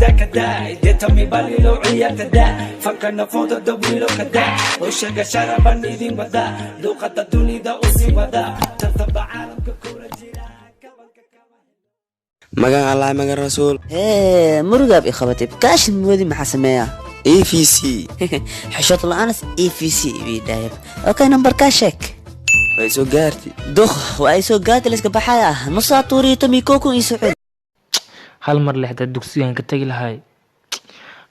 كدا كدا يتمي بالي لو عيا كدا فكرنا فوضى الدويلو كدا وشجع شربا نيدين بدا دوقة الدنيا دا أوسي بدا ترتبع عالم ككورة جيرا مجان الله مجان رسول مرقب إخواتي بكاش المودي محاسمية EVC حشوط الأنس EVC بيداير أوكي نمبر كاشك ويسو قارتي دخ وأيسو قاتل إسك بحايا نصا طوري تميكوكو يسعود hal mar lexda dugsigan ka tagi lahay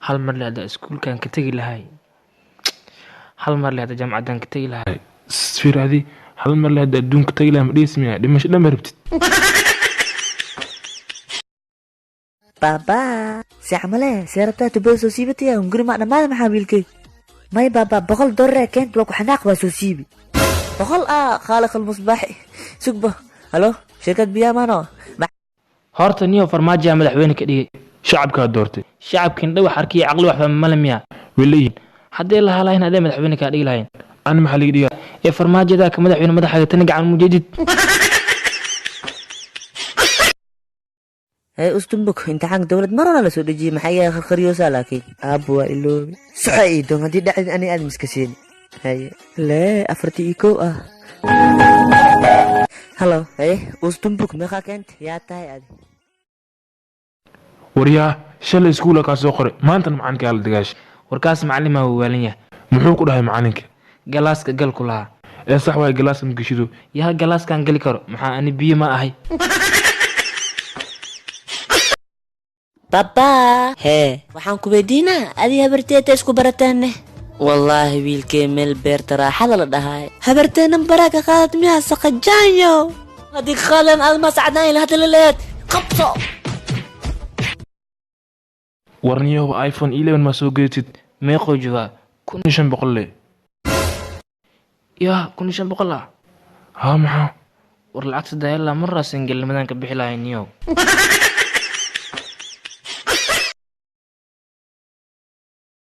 hal mar lexda iskuulkan ka tagi lahay hal mar lexda jaamacadan ka tagi lahay sfiradi hal mar lexda adduunka tagi lahay ma dhismiya dhimasho dhan rabtid بابا سعمله سيرتها تبو سوسيبتي يا ونقول ما ما محاولك ماي بابا بقول دور كنت وكو حناق وسوسيبي بقول خالق المصباح سكبه هلو شركة بيامانو horta niyo farmaajo madaxweyne ka dhigay shacabka doortay shacabkan dhaw xarkii aqli waxba malamiya waleeyin hadii la halayn hadii madaxweyne ka dhigi lahayn aan maxaa laga dhigaa ee farmaajada ka madaxweyne madaxaga tan gacan mujeedid هاي أستنبك أنت حق دولة مرة لا سود جي محيا خريوسا لكن أبوا إلو صحيح دون هدي دعي أني أدمس كسين هاي لا أفرتي إيكو هلو هاي أستنبك مخا كنت يا تاي أدي waryaa shalay iskuulka ka soo qoray maantana macalinka la dagaash warkaas macallima uu waalanya muxuu ku dhahay macalinka galaaska gal ku laha ee sax way galaaska magashido yaa galaaskan gali karo maxaa ani biyo ma ahay بابا هي وحان كوبيدينا أدي هبرتي تسكو برتانه والله ويلكي ميل بيرت راحة لدهاي هبرتين مبراك قادت ميها سقجانيو هديك خالن ألماس عدناي لهذا الليلات قبصو warniyo iPhone 11 ma soo geetid meeqo jooga 1500 yaa 1500 ha maxaa war lacagta dayla marra single madan ka bixi lahayn niyo